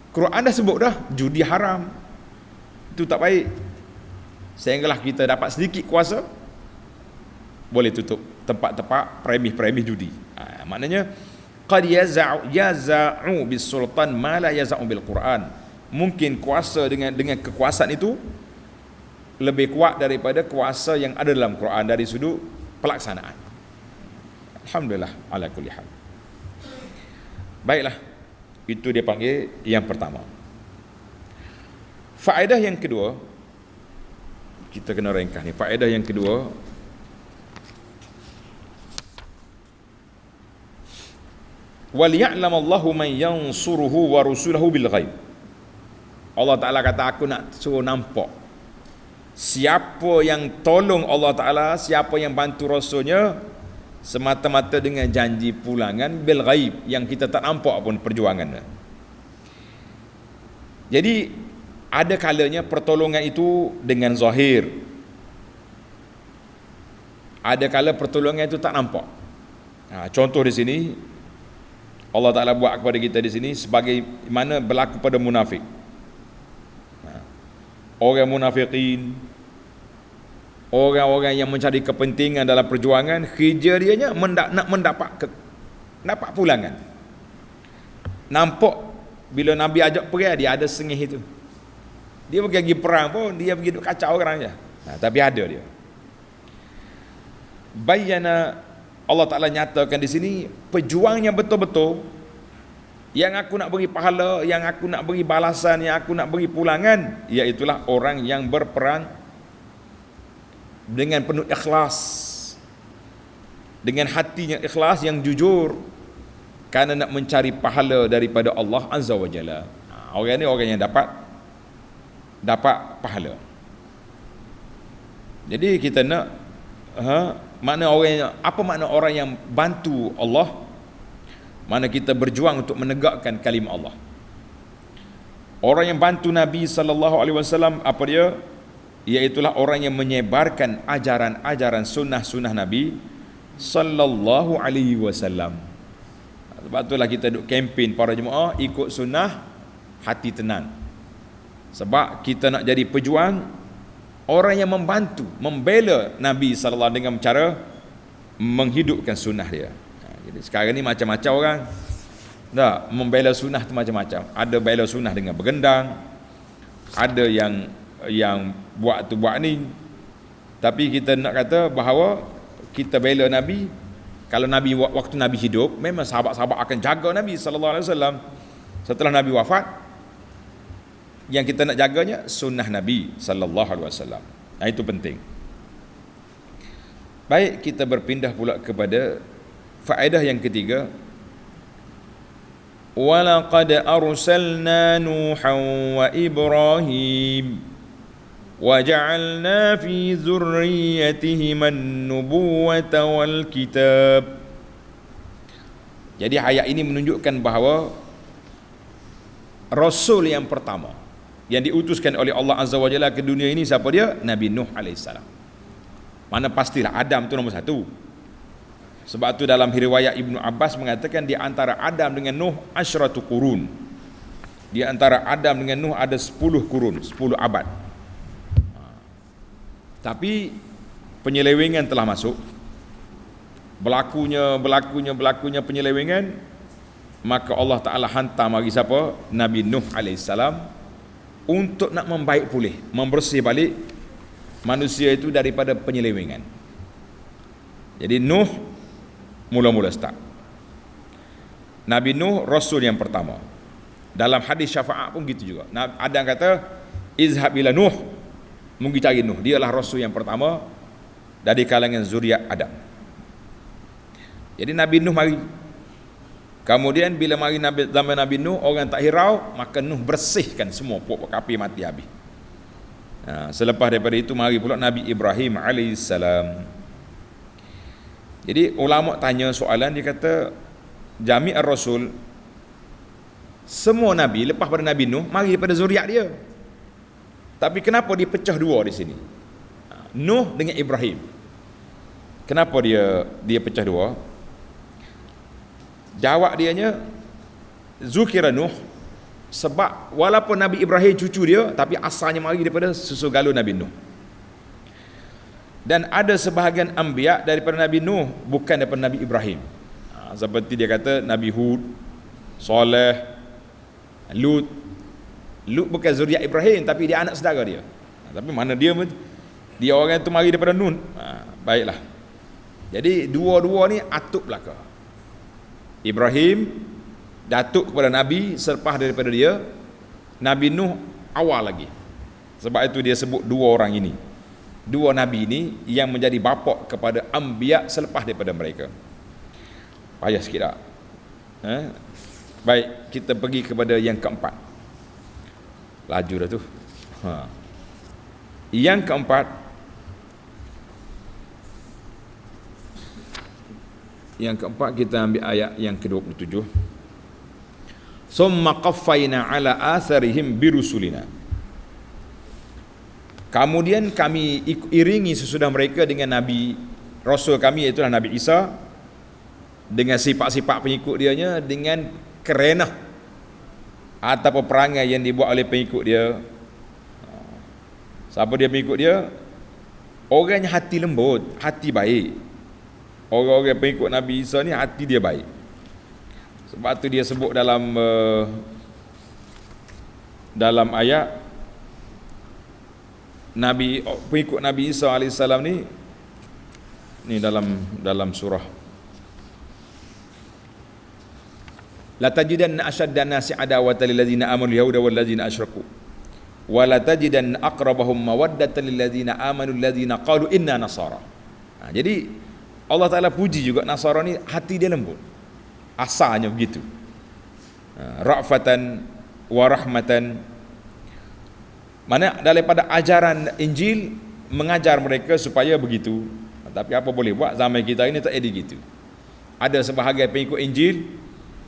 Quran dah sebut dah judi haram, itu tak baik. Sehinggalah kita dapat sedikit kuasa, boleh tutup tempat-tempat premis judi. Maknanya qad yaza'u bis sultan ma la yaza'u bil Quran. Mungkin kuasa dengan kekuasaan itu lebih kuat daripada kuasa yang ada dalam Quran dari sudut pelaksanaan. Alhamdulillah ala kulli hal. Baiklah, itu dia panggil yang pertama. Faedah yang kedua, kita kena ringkas ni. Faedah yang kedua, wal ya'lamallahu man yansuruhu wa rusuluhu bil ghaib. Allah Ta'ala kata, aku nak suruh nampak siapa yang tolong Allah Ta'ala, siapa yang bantu Rasulnya, semata-mata dengan janji pulangan bil ghaib, yang kita tak nampak pun perjuangannya. Jadi ada kalanya pertolongan itu dengan zahir, ada kala pertolongan itu tak nampak. Contoh di sini Allah Ta'ala buat kepada kita di sini sebagai mana berlaku pada munafik. Orang munafikin, orang-orang yang mencari kepentingan dalam perjuangan, kerja dia nak mendapat pulangan. Nampak bila Nabi ajak perang, dia ada sengih itu. Dia pergi perang pun, dia pergi duk kacau orang je. Tapi ada dia. Bayana, Allah Ta'ala nyatakan di sini, pejuangnya betul-betul, yang aku nak beri pahala, yang aku nak beri balasan, yang aku nak beri pulangan, iaitulah orang yang berperang dengan penuh ikhlas, dengan hatinya ikhlas, yang jujur, kerana nak mencari pahala daripada Allah Azza wa Jalla. Orang ni orang yang dapat pahala. Jadi kita nak apa makna orang yang bantu Allah? Mana kita berjuang untuk menegakkan kalimah Allah. Orang yang bantu Nabi SAW, apa dia? Iaitulah orang yang menyebarkan ajaran-ajaran sunnah-sunnah Nabi sallallahu alaihi wasallam. Sebab itulah kita duk kempen para jemaah ikut sunnah, hati tenang. Sebab kita nak jadi pejuang, orang yang membantu, membela Nabi sallallahu dengan cara menghidupkan sunnah dia. Jadi sekarang ni macam-macam orang. Tak, membela sunnah tu macam-macam. Ada bela sunnah dengan bergendang, ada yang buat tu buat ni. Tapi kita nak kata bahawa kita bela Nabi. Kalau Nabi, waktu Nabi hidup, memang sahabat-sahabat akan jaga Nabi sallallahu alaihi wasallam. Setelah Nabi wafat, yang kita nak jaganya sunnah Nabi sallallahu alaihi wasallam. Itu penting. Baik, kita berpindah pula kepada faedah yang ketiga. Walaqad arsalna Nuhan wa Ibrahim وَجَعَلْنَا فِي ذُرِّيَّتِهِمَا النُّبُوَّةَ وَالْكِتَابَ. Jadi ayat ini menunjukkan bahawa Rasul yang pertama yang diutuskan oleh Allah Azza wa Jalla ke dunia ini siapa dia? Nabi Nuh AS. Mana pastilah Adam tu nombor satu. Sebab tu dalam riwayat Ibnu Abbas mengatakan di antara Adam dengan Nuh asyratu qurun. Di antara Adam dengan Nuh ada 10 kurun, 10 abad. Tapi penyelewengan telah masuk. Berlakunya penyelewengan, maka Allah Ta'ala hantar mari siapa? Nabi Nuh AS untuk nak membaik pulih, membersih balik manusia itu daripada penyelewengan. Jadi Nuh mula-mula start. Nabi Nuh Rasul yang pertama. Dalam hadis syafaat pun gitu juga. Ada yang kata izhab ila Nuh, pergi cari Nuh, dialah Rasul yang pertama dari kalangan zuriat Adam. Jadi Nabi Nuh mari. Kemudian bila mari zaman Nabi Nuh, orang tak hirau, maka Nuh bersihkan semua pokok kafir mati habis. Selepas daripada itu mari pula Nabi Ibrahim alaihissalam. Jadi ulama tanya soalan, dia kata Jami' ar-Rasul, semua Nabi lepas pada Nabi Nuh mari daripada zuriat dia. Tapi kenapa dia pecah dua di sini? Nuh dengan Ibrahim. Kenapa dia pecah dua? Jawab dianya zukira Nuh sebab walaupun Nabi Ibrahim cucu dia, tapi asalnya mari daripada susu galur Nabi Nuh. Dan ada sebahagian anbiya daripada Nabi Nuh bukan daripada Nabi Ibrahim. Seperti dia kata Nabi Hud, Saleh, Lut. Lut bukan zuriat Ibrahim, tapi dia anak saudara dia. Tapi mana dia orang tu mari daripada Nun. Baiklah. Jadi dua-dua ni atuk belaka. Ibrahim datuk kepada Nabi selepas daripada dia. Nabi Nuh awal lagi. Sebab itu dia sebut dua orang ini, dua Nabi ini yang menjadi bapa kepada anbiya selepas daripada mereka. Payah sikit tak? Baik, kita pergi kepada yang keempat. Laju dah tu. Yang keempat, kita ambil ayat yang ke-27. Summa qaffayna ala atharihim birusulina. Kemudian kami iringi sesudah mereka dengan Nabi Rasul kami, iaitu Nabi Isa, dengan sifat-sifat pengikut dianya, dengan kerenah atau peperangan yang dibuat oleh pengikut dia. Siapa dia pengikut dia? Orangnya hati lembut, hati baik. Orang-orang pengikut Nabi Isa ni hati dia baik. Sebab tu dia sebut dalam ayat pengikut Nabi Isa AS ni dalam surah la tajidanna ashaddan nasi adawatan lil ladzina amanu yahuda wal ladzina asyraku wa la tajidanna aqrabahum mawaddatan lil ladzina amanu alladzina qalu inna nasara. Jadi Allah Ta'ala puji juga Nasara ni hati dia lembut, asalnya begitu, ra'fatan wa rahmatan. Mana daripada ajaran Injil mengajar mereka supaya begitu. Tapi apa boleh buat, zaman kita ini tak ada gitu. Ada sebahagian pengikut Injil,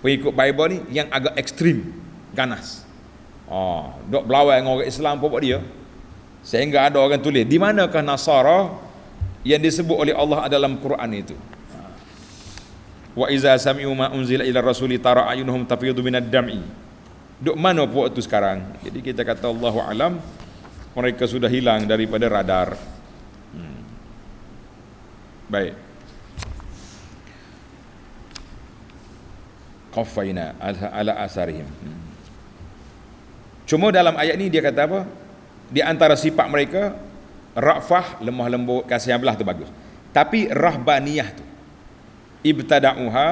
pengikut Bible ni yang agak ekstrim, ganas. Dok berlawan dengan orang Islam pokok dia. Sehingga ada orang tulis, di manakah Nasara yang disebut oleh Allah dalam Quran itu? Wa iza sami'u ma unzila ila rasuli tara ayunuhum tafidu minad dam'i. Duk mana puak tu sekarang? Jadi kita kata Allahu alam, mereka sudah hilang daripada radar. Baik. Qaffayna ala asarihim. Cuma dalam ayat ni dia kata apa? Di antara sifat mereka ra'fah, lemah lembut, kasih belah tu bagus. Tapi rahbaniyah tu ibtada'uha,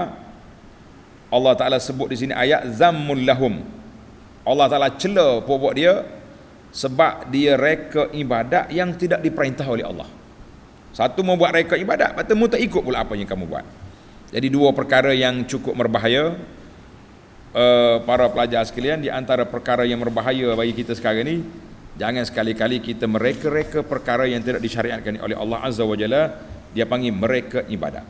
Allah Ta'ala sebut di sini ayat zammul lahum. Allah Ta'ala cela pokok dia sebab dia reka ibadat yang tidak diperintah oleh Allah. Satu mau buat reka ibadat, lepas tu mu tak ikut pula apa yang kamu buat. Jadi dua perkara yang cukup berbahaya, para pelajar sekalian. Di antara perkara yang berbahaya bagi kita sekarang ni Jangan sekali-kali kita mereka-reka perkara yang tidak disyariatkan oleh Allah Azza wa Jalla. Dia panggil mereka ibadat.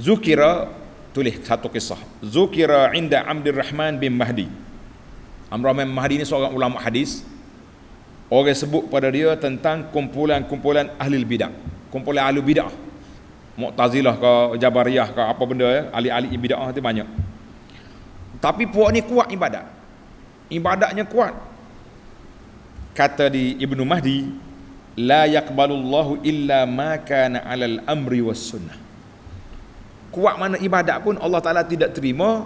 Zukira, tulis satu kisah. Zukira inda Abdul Rahman bin Mahdi. Abdul Rahman bin Mahdi ini seorang ulama hadis. Orang sebut pada dia tentang kumpulan-kumpulan ahli bidah. Kumpulan ahli bidah. Mu'tazilah ke, Jabariyah ke, apa benda ya, ahli-ahli bidah itu banyak. Tapi puak ni kuat ibadat. Ibadatnya kuat. Kata di Ibnu Mahdi, la yaqbalullahu illa ma kana 'alal amri was sunnah. Kuat mana ibadat pun Allah Taala tidak terima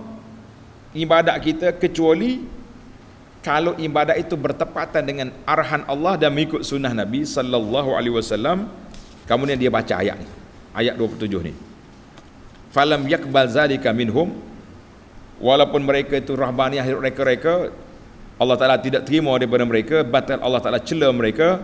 ibadat kita kecuali kalau ibadat itu bertepatan dengan arahan Allah dan mengikut sunnah Nabi sallallahu alaihi wasallam. Kemudian dia baca ayat ni. Ayat 27 ni. Falam yaqbal zalika minhum, walaupun mereka itu rahbaniyah, reka-reka, Allah Taala tidak terima daripada mereka, batal Allah Taala cela mereka.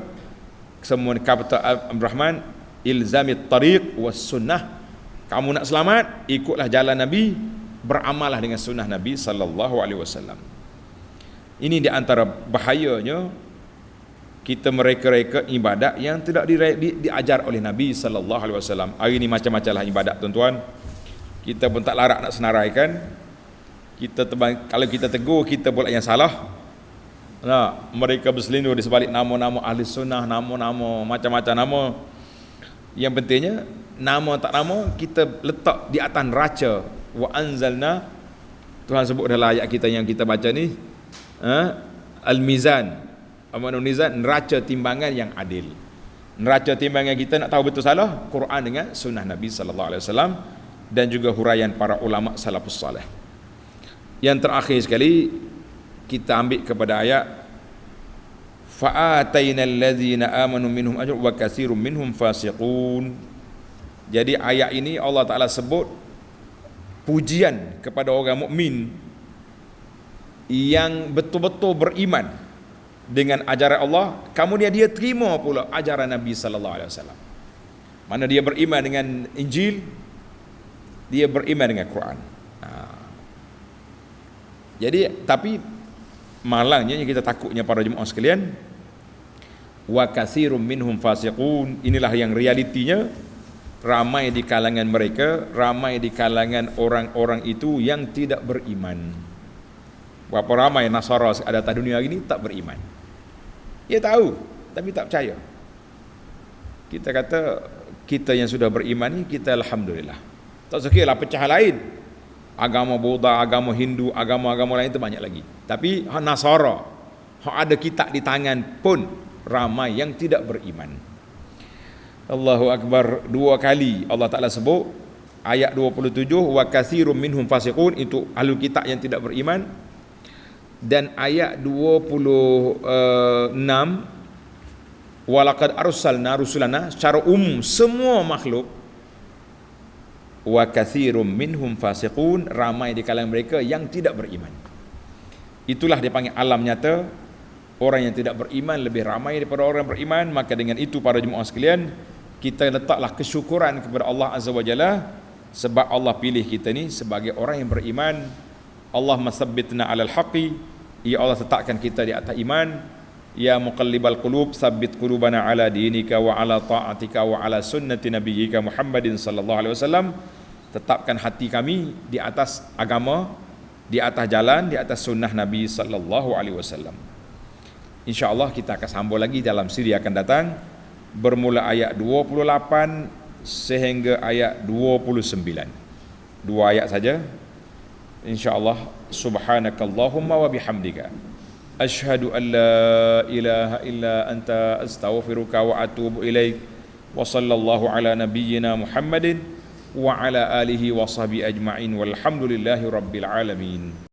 Semua kata Abdul Rahman, ilzamit tariq was sunnah. Kamu nak selamat, ikutlah jalan Nabi, beramallah dengan sunnah Nabi sallallahu alaihi wasallam. Ini di antara bahayanya kita mereka-reka ibadat yang tidak diajar oleh Nabi sallallahu alaihi wasallam. Hari ini macam-macam lah ibadat tuan-tuan. Kita pun tak larat nak senaraikan. Kalau kita tegur, kita pula yang salah. Nah, mereka berselindur di sebalik nama-nama ahli sunnah, nama-nama macam-macam nama. Yang pentingnya nama tak nama kita letak di atas neraca. Wa anzalna, Tuhan sebut dalam ayat kita yang kita baca ni, al-mizan, mizan, neraca timbangan yang adil. Neraca timbangan kita nak tahu betul salah, Quran dengan sunnah Nabi sallallahu alaihi wasallam dan juga huraian para ulama salafus salih. Yang terakhir sekali kita ambil kepada ayat fa'atainal ladzina amanu minhum ajr wa katsirum minhum fasiqun. Jadi ayat ini Allah Ta'ala sebut pujian kepada orang mukmin yang betul-betul beriman dengan ajaran Allah, kemudian dia terima pula ajaran Nabi sallallahu alaihi wasallam. Mana dia beriman dengan Injil, dia beriman dengan Quran. Jadi tapi malangnya yang kita takutnya para jemaah sekalian, wa katsirum minhum fasiqun, inilah yang realitinya. Ramai di kalangan mereka, ramai di kalangan orang-orang itu yang tidak beriman. Berapa ramai Nasara ada atas dunia ini tak beriman. Dia tahu tapi tak percaya. Kita kata kita yang sudah beriman ni, kita alhamdulillah. Tak sekiranya pecah lain. Agama Buddha, agama Hindu, agama-agama lain itu banyak lagi. Tapi Nasara, ada kitab di tangan pun ramai yang tidak beriman. Allahu Akbar, dua kali Allah Ta'ala sebut ayat 27 wa katsirum minhum fasiqun, itu ahlul kitab yang tidak beriman. Dan ayat 26 walaqad arsalna rusulana, secara umum semua makhluk, wa katsirum minhum fasiqun, ramai di kalangan mereka yang tidak beriman. Itulah dia panggil alam nyata. Orang yang tidak beriman lebih ramai daripada orang yang beriman. Maka dengan itu para jemaah sekalian, kita letaklah kesyukuran kepada Allah Azza wa Jalla, sebab Allah pilih kita ni sebagai orang yang beriman. Allah masabbitna alal haqi, ya Allah tetapkan kita di atas iman. Ya muqallibal qulub, sabbit qulubana ala dinika wa ala ta'atika wa ala sunnati nabiyyika Muhammadin sallallahu alaihi wasallam. Tetapkan hati kami di atas agama, di atas jalan, di atas sunnah Nabi sallallahu alaihi wasallam. InsyaAllah kita akan sambung lagi dalam siri akan datang, bermula ayat 28 sehingga ayat 29. Dua ayat saja. InsyaAllah. Subhanakallahumma wa bihamdika, asyhadu an la ilaha illa anta, astaghfiruka wa atubu ilaik. Wa sallallahu ala nabiyyina Muhammadin wa ala alihi wa sahbihi ajma'in, walhamdulillahi rabbil alamin.